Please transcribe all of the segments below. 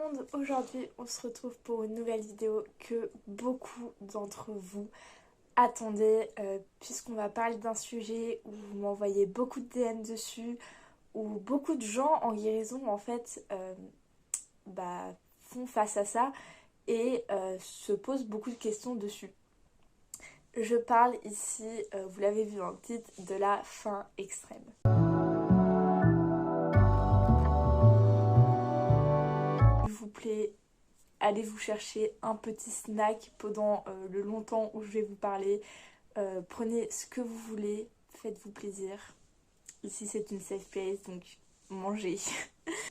monde, aujourd'hui on se retrouve pour une nouvelle vidéo que beaucoup d'entre vous attendaient puisqu'on va parler d'un sujet où vous m'envoyez beaucoup de DM dessus, où beaucoup de gens en guérison en fait font face à ça et se posent beaucoup de questions dessus. Je parle ici, vous l'avez vu dans le titre, de la faim extrême. S'il vous plaît, allez vous chercher un petit snack pendant le long temps où je vais vous parler. Prenez ce que vous voulez, faites-vous plaisir. Ici c'est une safe place, donc mangez.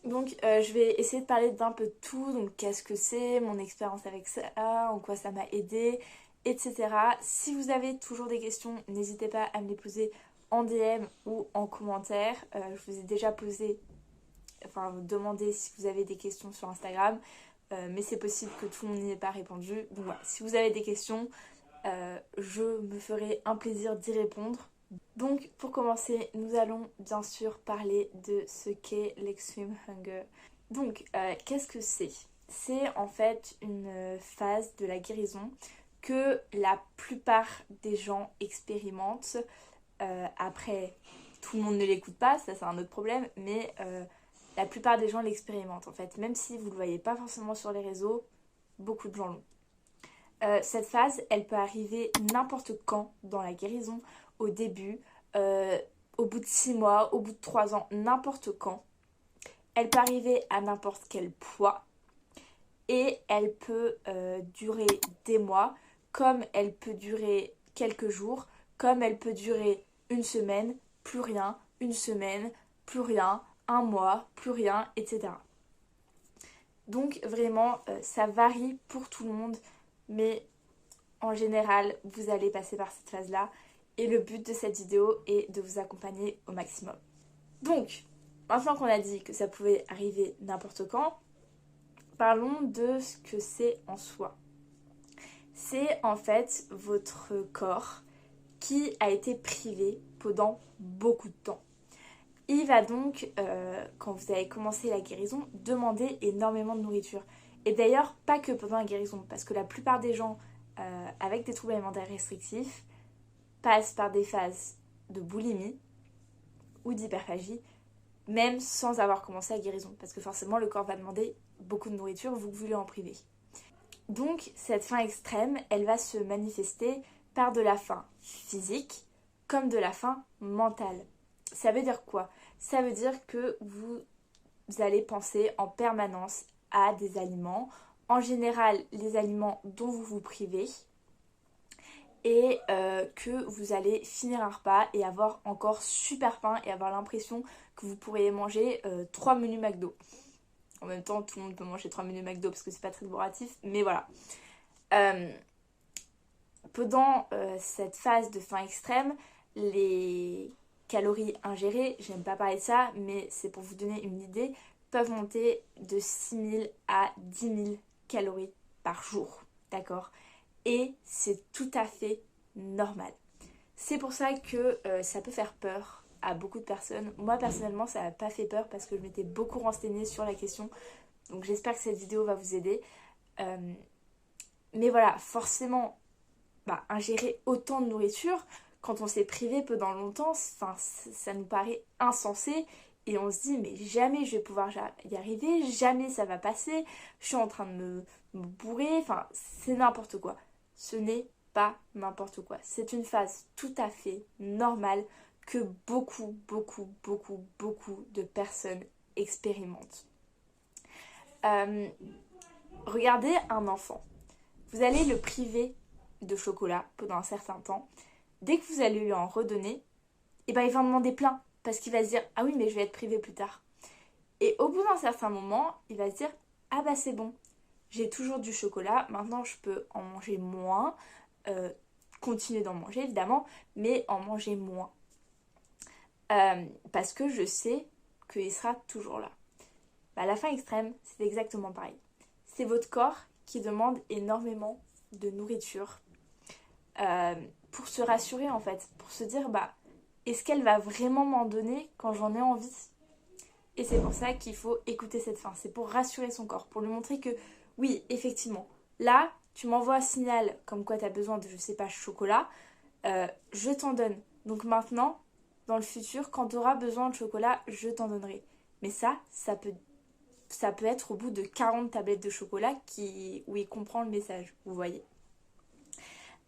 Donc je vais essayer de parler d'un peu de tout, donc qu'est-ce que c'est, mon expérience avec ça, en quoi ça m'a aidé, etc. Si vous avez toujours des questions, n'hésitez pas à me les poser en DM ou en commentaire. Je vous ai déjà demandé si vous avez des questions sur Instagram. Mais c'est possible que tout le monde n'y ait pas répondu. Donc voilà, si vous avez des questions, je me ferai un plaisir d'y répondre. Donc pour commencer, nous allons bien sûr parler de ce qu'est l'extreme hunger. Donc qu'est-ce que c'est? C'est en fait une phase de la guérison que la plupart des gens expérimentent. Après, tout le monde ne l'écoute pas, ça c'est un autre problème, mais la plupart des gens l'expérimentent en fait. Même si vous ne le voyez pas forcément sur les réseaux, beaucoup de gens l'ont. Cette phase, elle peut arriver n'importe quand dans la guérison, au début, au bout de 6 mois, au bout de 3 ans, n'importe quand. Elle peut arriver à n'importe quel poids et elle peut durer des mois, comme elle peut durer quelques jours, comme elle peut durer une semaine, plus rien, une semaine, plus rien, un mois, plus rien, etc. Donc vraiment, ça varie pour tout le monde, mais en général, vous allez passer par cette phase-là. Et le but de cette vidéo est de vous accompagner au maximum. Donc, maintenant qu'on a dit que ça pouvait arriver n'importe quand, parlons de ce que c'est en soi. C'est en fait votre corps qui a été privé pendant beaucoup de temps. Il va donc, quand vous avez commencé la guérison, demander énormément de nourriture. Et d'ailleurs, pas que pendant la guérison, parce que la plupart des gens avec des troubles alimentaires restrictifs passent par des phases de boulimie ou d'hyperphagie, même sans avoir commencé la guérison, parce que forcément le corps va demander beaucoup de nourriture, vous voulez en priver. Donc cette faim extrême, elle va se manifester par de la faim physique comme de la faim mentale. Ça veut dire quoi? Ça veut dire que vous allez penser en permanence à des aliments, en général les aliments dont vous vous privez, et que vous allez finir un repas et avoir encore super faim et avoir l'impression que vous pourriez manger 3 menus McDo. En même temps, tout le monde peut manger 3 menus McDo parce que c'est pas très décoratif, mais voilà. Pendant cette phase de faim extrême, les calories ingérées, j'aime pas parler de ça, mais c'est pour vous donner une idée, peuvent monter de 6000 à 10 000 calories par jour, d'accord? Et c'est tout à fait normal. C'est pour ça que ça peut faire peur à beaucoup de personnes. Moi personnellement ça m'a pas fait peur parce que je m'étais beaucoup renseignée sur la question. Donc j'espère que cette vidéo va vous aider. Mais voilà, forcément, ingérer autant de nourriture, quand on s'est privé pendant longtemps, ça nous paraît insensé. Et on se dit mais jamais je vais pouvoir y arriver, jamais ça va passer, je suis en train de me bourrer, c'est n'importe quoi. Ce n'est pas n'importe quoi. C'est une phase tout à fait normale que beaucoup de personnes expérimentent. Regardez un enfant. Vous allez le priver de chocolat pendant un certain temps. Dès que vous allez lui en redonner, il va en demander plein. Parce qu'il va se dire « Ah oui, mais je vais être privé plus tard ». Et au bout d'un certain moment, il va se dire « Ah c'est bon, j'ai toujours du chocolat, maintenant je peux en manger moins, continuer d'en manger évidemment, mais en manger moins. Parce que je sais qu'il sera toujours là. » La faim extrême, c'est exactement pareil. C'est votre corps qui demande énormément de nourriture pour se rassurer en fait, pour se dire est-ce qu'elle va vraiment m'en donner quand j'en ai envie? Et c'est pour ça qu'il faut écouter cette faim. C'est pour rassurer son corps, pour lui montrer que oui, effectivement, là, tu m'envoies un signal comme quoi tu as besoin de, je sais pas, chocolat, je t'en donne. Donc maintenant, dans le futur, quand tu auras besoin de chocolat, je t'en donnerai. Mais ça peut être au bout de 40 tablettes de chocolat où il comprend le message, vous voyez.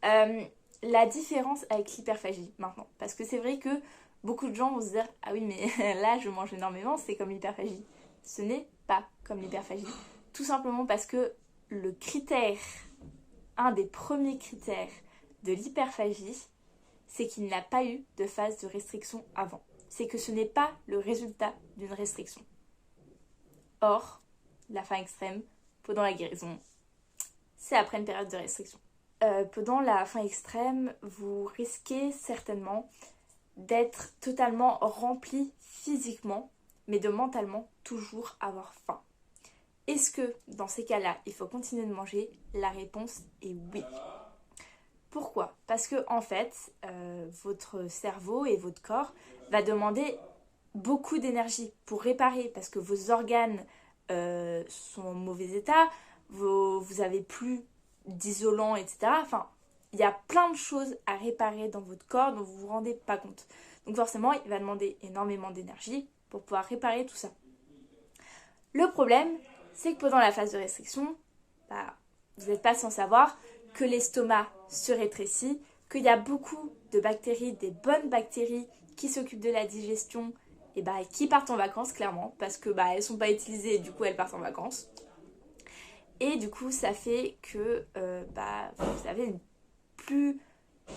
La différence avec l'hyperphagie maintenant, parce que c'est vrai que beaucoup de gens vont se dire ah oui mais là je mange énormément, c'est comme l'hyperphagie. Ce n'est pas comme l'hyperphagie, tout simplement parce que le critère, un des premiers critères de l'hyperphagie, c'est qu'il n'a pas eu de phase de restriction avant. C'est que ce n'est pas le résultat d'une restriction. Or, la faim extrême, pendant la guérison, c'est après une période de restriction. Pendant la faim extrême, vous risquez certainement d'être totalement rempli physiquement, mais de mentalement toujours avoir faim. Est-ce que dans ces cas-là, il faut continuer de manger? La réponse est oui. Pourquoi? Parce que en fait, votre cerveau et votre corps va demander beaucoup d'énergie pour réparer, parce que vos organes sont en mauvais état, vous avez plus d'isolant, etc. Enfin, il y a plein de choses à réparer dans votre corps dont vous ne vous rendez pas compte. Donc forcément, il va demander énormément d'énergie pour pouvoir réparer tout ça. Le problème, c'est que pendant la phase de restriction, vous n'êtes pas sans savoir que l'estomac se rétrécit, qu'il y a beaucoup de bactéries, des bonnes bactéries qui s'occupent de la digestion et qui partent en vacances clairement parce que elles sont pas utilisées et du coup elles partent en vacances. Et du coup ça fait que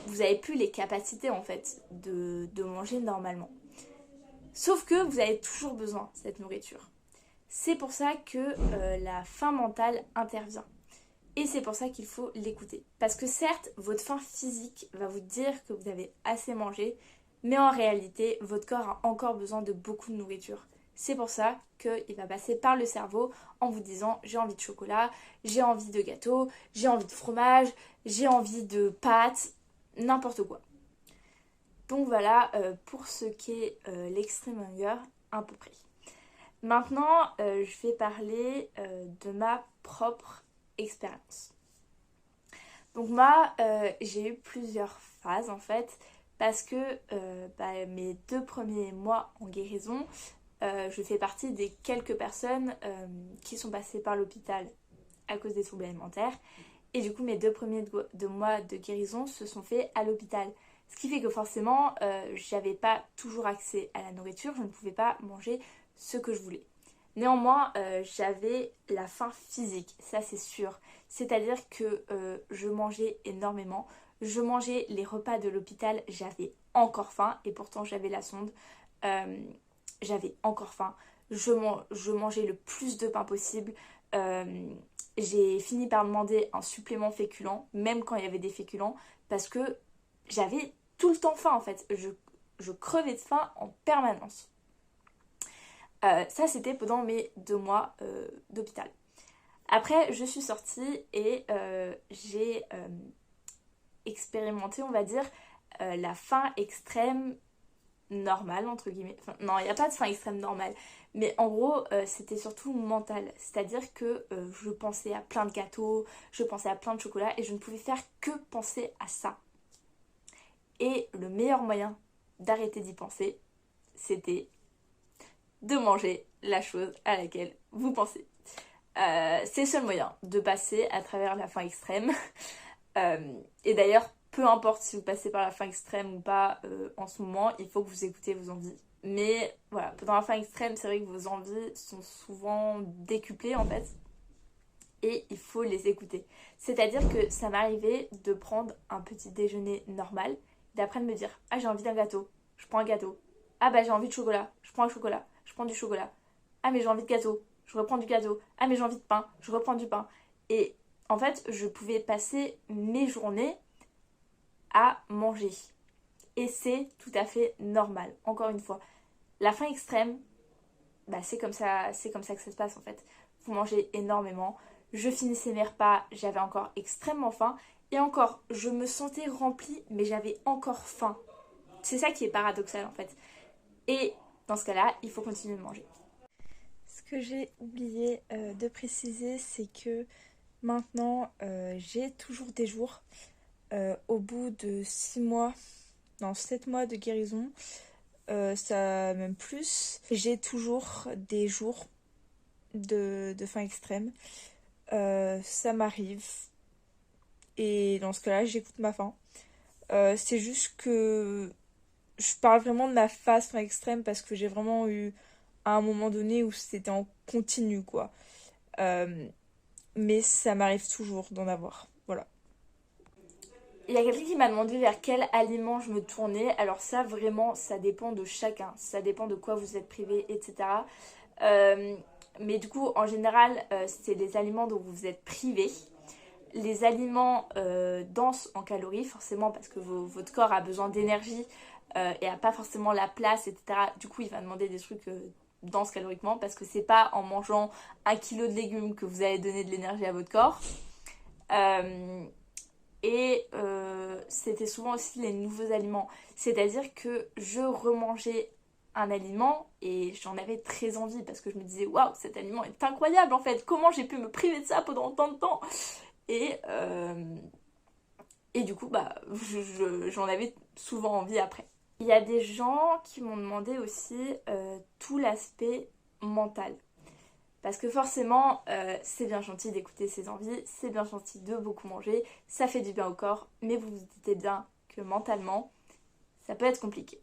vous avez plus les capacités en fait de manger normalement. Sauf que vous avez toujours besoin de cette nourriture. C'est pour ça que la faim mentale intervient. Et c'est pour ça qu'il faut l'écouter. Parce que certes, votre faim physique va vous dire que vous avez assez mangé, mais en réalité, votre corps a encore besoin de beaucoup de nourriture. C'est pour ça qu'il va passer par le cerveau en vous disant j'ai envie de chocolat, j'ai envie de gâteau, j'ai envie de fromage, j'ai envie de pâtes, n'importe quoi. Donc voilà pour ce qui est l'extreme hunger à peu près. Maintenant, je vais parler de ma propre expérience. Donc moi, j'ai eu plusieurs phases en fait, parce que mes 2 premiers mois en guérison, je fais partie des quelques personnes qui sont passées par l'hôpital à cause des troubles alimentaires. Et du coup, mes 2 premiers mois de guérison se sont faits à l'hôpital. Ce qui fait que forcément, j'avais pas toujours accès à la nourriture, je ne pouvais pas manger ce que je voulais. Néanmoins, j'avais la faim physique, ça c'est sûr. C'est-à-dire que je mangeais énormément. Je mangeais les repas de l'hôpital, j'avais encore faim et pourtant j'avais la sonde. J'avais encore faim. Je mangeais le plus de pain possible. J'ai fini par demander un supplément féculent, même quand il y avait des féculents, parce que j'avais tout le temps faim en fait. Je crevais de faim en permanence. Ça, c'était pendant mes 2 mois d'hôpital. Après, je suis sortie et j'ai expérimenté, on va dire, la faim extrême normale, entre guillemets. Enfin, non, il n'y a pas de faim extrême normale. Mais en gros, c'était surtout mental. C'est-à-dire que je pensais à plein de gâteaux, je pensais à plein de chocolats et je ne pouvais faire que penser à ça. Et le meilleur moyen d'arrêter d'y penser, c'était de manger la chose à laquelle vous pensez. C'est le seul moyen de passer à travers la faim extrême. Et d'ailleurs, peu importe si vous passez par la faim extrême ou pas en ce moment, il faut que vous écoutez vos envies. Mais voilà, pendant la faim extrême, c'est vrai que vos envies sont souvent décuplées en fait. Et il faut les écouter. C'est-à-dire que ça m'arrivait de prendre un petit déjeuner normal, d'après de me dire ah j'ai envie d'un gâteau, je prends un gâteau. Ah j'ai envie de chocolat, je prends un chocolat, je prends du chocolat. Ah mais j'ai envie de gâteau, je reprends du gâteau. Ah mais j'ai envie de pain, je reprends du pain. Et en fait, je pouvais passer mes journées à manger. Et c'est tout à fait normal. Encore une fois, la faim extrême, c'est comme ça que ça se passe en fait. Vous mangez énormément. Je finissais mes repas, j'avais encore extrêmement faim. Et encore, je me sentais remplie, mais j'avais encore faim. C'est ça qui est paradoxal en fait. Et dans ce cas-là, il faut continuer de manger. que j'ai oublié de préciser, c'est que maintenant j'ai toujours des jours au bout de 6 mois, non 7 mois de guérison, ça même plus, j'ai toujours des jours de faim extrême. Ça m'arrive et dans ce cas-là j'écoute ma faim. C'est juste que je parle vraiment de ma phase faim extrême parce que j'ai vraiment eu à un moment donné où c'était en continu quoi. Mais ça m'arrive toujours d'en avoir. Voilà. Il y a quelqu'un qui m'a demandé vers quel aliment je me tournais. Alors ça, vraiment, ça dépend de chacun. Ça dépend de quoi vous êtes privé, etc. Mais du coup, en général, c'est les aliments dont vous êtes privé. Les aliments denses en calories, forcément, parce que votre corps a besoin d'énergie et a pas forcément la place, etc. Du coup, il va demander des trucs denses caloriquement, parce que c'est pas en mangeant 1 kilo de légumes que vous allez donner de l'énergie à votre corps. C'était souvent aussi les nouveaux aliments. C'est-à-dire que je remangeais un aliment et j'en avais très envie parce que je me disais waouh, cet aliment est incroyable en fait, comment j'ai pu me priver de ça pendant tant de temps. Et, euh, et du coup, bah, j'en avais souvent envie après. Il y a des gens qui m'ont demandé aussi tout l'aspect mental. Parce que forcément, c'est bien gentil d'écouter ses envies, c'est bien gentil de beaucoup manger, ça fait du bien au corps, mais vous vous doutez bien que mentalement, ça peut être compliqué.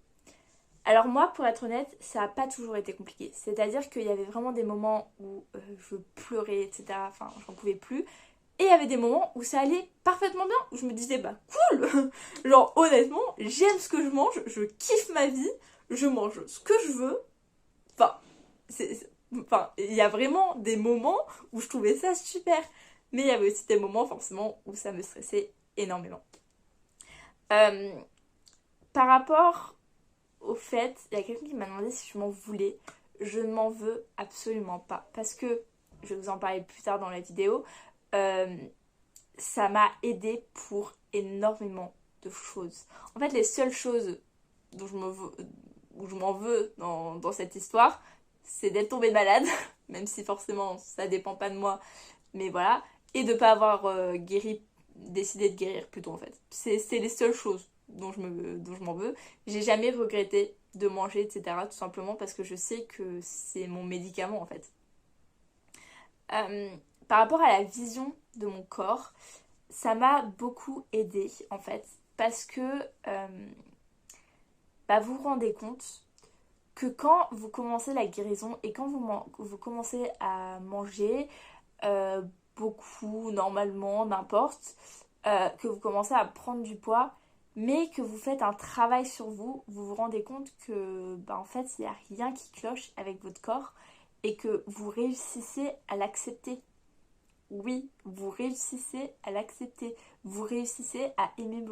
Alors moi, pour être honnête, ça n'a pas toujours été compliqué. C'est-à-dire qu'il y avait vraiment des moments où je pleurais, etc. Enfin, j'en pouvais plus. Et il y avait des moments où ça allait parfaitement bien, où je me disais, bah cool. Genre honnêtement, j'aime ce que je mange, je kiffe ma vie, je mange ce que je veux. Enfin, Enfin, il y a vraiment des moments où je trouvais ça super. Mais il y avait aussi des moments forcément où ça me stressait énormément. Euh, Par rapport au fait, il y a quelqu'un qui m'a demandé si je m'en voulais. Je ne m'en veux absolument pas. Parce que, je vais vous en parler plus tard dans la vidéo, euh, ça m'a aidé pour énormément de choses. En fait, les seules choses dont où je m'en veux dans cette histoire, c'est d'être tombée malade, même si forcément ça dépend pas de moi, mais voilà, et de pas avoir décidé de guérir plutôt en fait. C'est les seules choses dont je m'en veux. J'ai jamais regretté de manger, etc. Tout simplement parce que je sais que c'est mon médicament en fait. Euh, Par rapport à la vision de mon corps, ça m'a beaucoup aidé en fait, parce que bah, vous vous rendez compte que quand vous commencez la guérison et quand vous commencez à manger euh, beaucoup, normalement, n'importe, que vous commencez à prendre du poids, mais que vous faites un travail sur vous, vous vous rendez compte que bah, en fait, il n'y a rien qui cloche avec votre corps et que vous réussissez à l'accepter. Oui, vous réussissez à l'accepter. Vous réussissez à aimer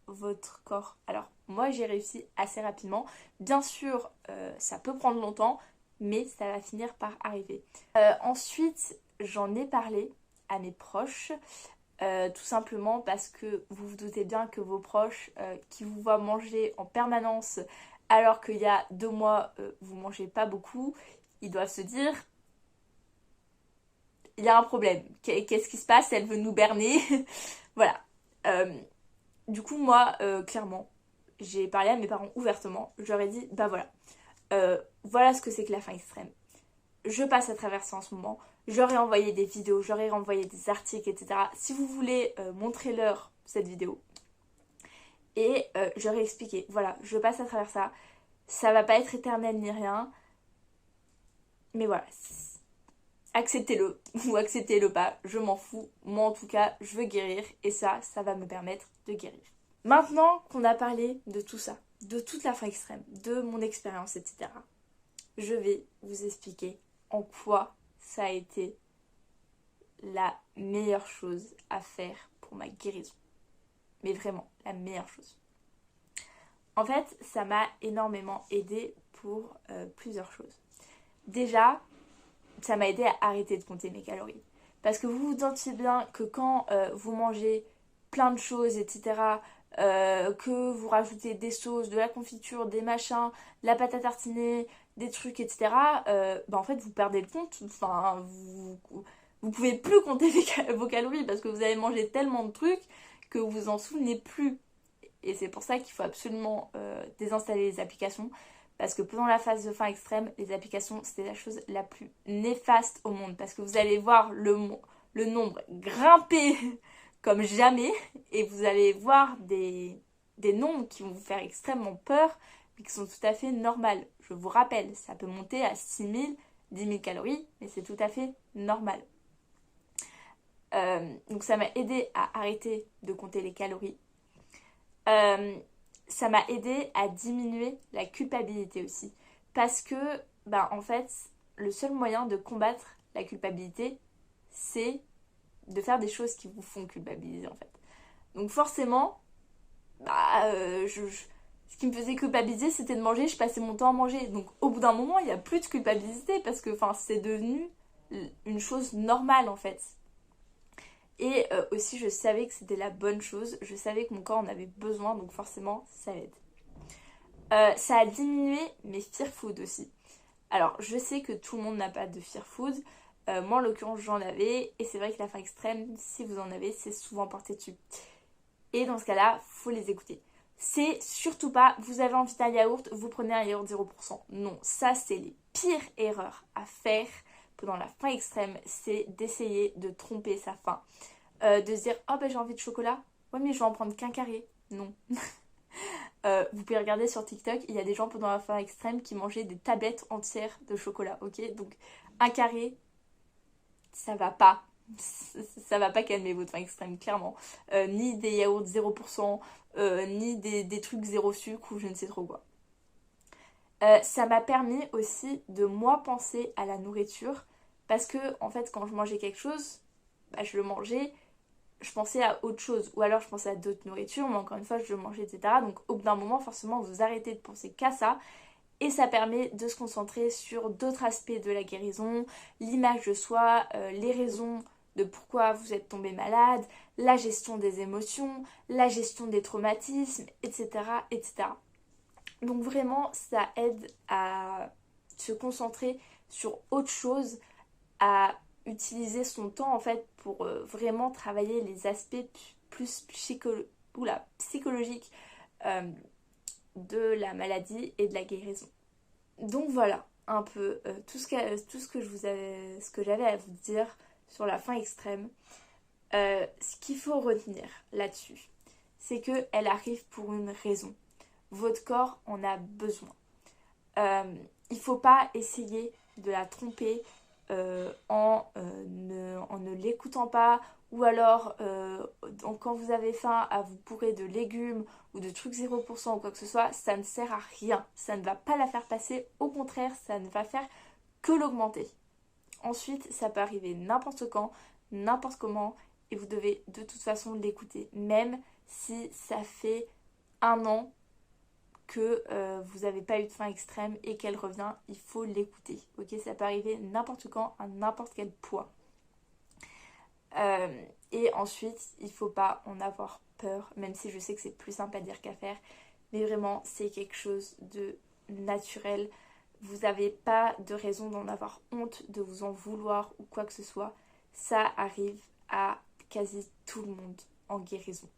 votre corps. Alors, moi, j'ai réussi assez rapidement. Bien sûr, ça peut prendre longtemps, mais ça va finir par arriver. Ensuite, j'en ai parlé à mes proches. Tout simplement parce que vous vous doutez bien que vos proches qui vous voient manger en permanence alors qu'il y a 2 mois, vous mangez pas beaucoup, ils doivent se dire il y a un problème. Qu'est-ce qui se passe? Elle veut nous berner. Voilà. Euh, du coup, moi, clairement, j'ai parlé à mes parents ouvertement. Je leur ai dit, bah voilà, voilà ce que c'est que la faim extrême. Je passe à travers ça en ce moment. J'aurais envoyé des vidéos, j'aurais envoyé des articles, etc. Si vous voulez, montrez-leur cette vidéo. Et j'aurais expliqué, voilà, je passe à travers ça. Ça va pas être éternel ni rien. Mais voilà, acceptez-le ou acceptez-le pas, je m'en fous. Moi en tout cas, je veux guérir et ça va me permettre de guérir. Maintenant qu'on a parlé de tout ça, de toute la faim extrême, de mon expérience, etc., je vais vous expliquer en quoi ça a été la meilleure chose à faire pour ma guérison. Mais vraiment, la meilleure chose. En fait, ça m'a énormément aidé pour plusieurs choses. Déjà, ça m'a aidé à arrêter de compter mes calories. Parce que vous vous sentiez bien que quand vous mangez plein de choses, etc., que vous rajoutez des sauces, de la confiture, des machins, de la pâte à tartiner, des trucs, etc., bah en fait vous perdez le compte, enfin vous pouvez plus compter vos calories parce que vous avez mangé tellement de trucs que vous vous en souvenez plus. Et c'est pour ça qu'il faut absolument désinstaller les applications. Parce que pendant la phase de faim extrême, les applications, c'est la chose la plus néfaste au monde. Parce que vous allez voir le nombre grimper comme jamais. Et vous allez voir des nombres qui vont vous faire extrêmement peur, mais qui sont tout à fait normales. Je vous rappelle, ça peut monter à 6000, 10 000 calories, mais c'est tout à fait normal. Donc ça m'a aidé à arrêter de compter les calories. Ça m'a aidé à diminuer la culpabilité aussi. Parce que, bah, en fait, le seul moyen de combattre la culpabilité, c'est de faire des choses qui vous font culpabiliser, en fait. Donc forcément, bah, ce qui me faisait culpabiliser, c'était de manger, je passais mon temps à manger. Donc au bout d'un moment, il n'y a plus de culpabilité parce que c'est devenu une chose normale, en fait. Et aussi, je savais que c'était la bonne chose. Je savais que mon corps en avait besoin, donc forcément, ça aide. Ça a diminué mes fear food aussi. Alors, je sais que tout le monde n'a pas de fear food. Moi, en l'occurrence, j'en avais. Et c'est vrai que la faim extrême, si vous en avez, c'est souvent porté dessus. Et dans ce cas-là, faut les écouter. C'est surtout pas, vous avez envie d'un yaourt, vous prenez un yaourt 0%. Non, ça, c'est les pires erreurs à faire pendant la faim extrême. C'est d'essayer de tromper sa faim. De se dire, oh ben j'ai envie de chocolat. Ouais, mais je vais en prendre qu'un carré. Non. Vous pouvez regarder sur TikTok, il y a des gens pendant la faim extrême qui mangeaient des tablettes entières de chocolat, ok? Donc un carré, ça va pas. Ça va pas calmer votre faim extrême, clairement. Ni des yaourts 0%, ni des trucs zéro sucre ou je ne sais trop quoi. Ça m'a permis aussi de moins penser à la nourriture parce que en fait quand je mangeais quelque chose, bah, je le mangeais, je pensais à autre chose ou alors je pensais à d'autres nourritures, mais encore une fois je le mangeais, etc. Donc au bout d'un moment forcément vous arrêtez de penser qu'à ça et ça permet de se concentrer sur d'autres aspects de la guérison, l'image de soi, les raisons de pourquoi vous êtes tombé malade, la gestion des émotions, la gestion des traumatismes, etc. etc. Donc vraiment, ça aide à se concentrer sur autre chose, à utiliser son temps en fait pour vraiment travailler les aspects plus psychologiques euh, de la maladie et de la guérison. Donc voilà un peu tout ce que ce que j'avais à vous dire sur la faim extrême. Ce qu'il faut retenir là-dessus, c'est qu'elle arrive pour une raison. Votre corps en a besoin. Il ne faut pas essayer de la tromper en ne l'écoutant pas ou alors quand vous avez faim à vous bourrer de légumes ou de trucs 0% ou quoi que ce soit, ça ne sert à rien. Ça ne va pas la faire passer, au contraire, ça ne va faire que l'augmenter. Ensuite, ça peut arriver n'importe quand, n'importe comment et vous devez de toute façon l'écouter. Même si ça fait un an que vous n'avez pas eu de faim extrême et qu'elle revient, il faut l'écouter. Ok, ça peut arriver n'importe quand, à n'importe quel poids. Et ensuite, il ne faut pas en avoir peur, même si je sais que c'est plus simple à dire qu'à faire. Mais vraiment, c'est quelque chose de naturel. Vous n'avez pas de raison d'en avoir honte, de vous en vouloir ou quoi que ce soit. Ça arrive à quasi tout le monde en guérison.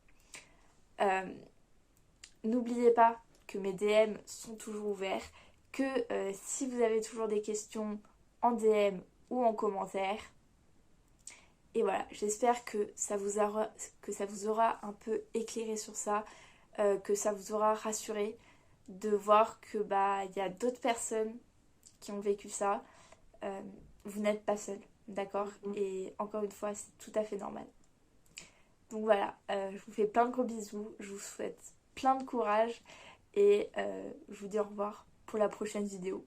N'oubliez pas que mes DM sont toujours ouverts, que si vous avez toujours des questions en DM ou en commentaire. Et voilà, j'espère que ça vous aura un peu éclairé sur ça, que ça vous aura rassuré de voir que il y a d'autres personnes qui ont vécu ça. Vous n'êtes pas seul, d'accord? Et encore une fois, c'est tout à fait normal. Donc voilà, je vous fais plein de gros bisous, je vous souhaite plein de courage et je vous dis au revoir pour la prochaine vidéo.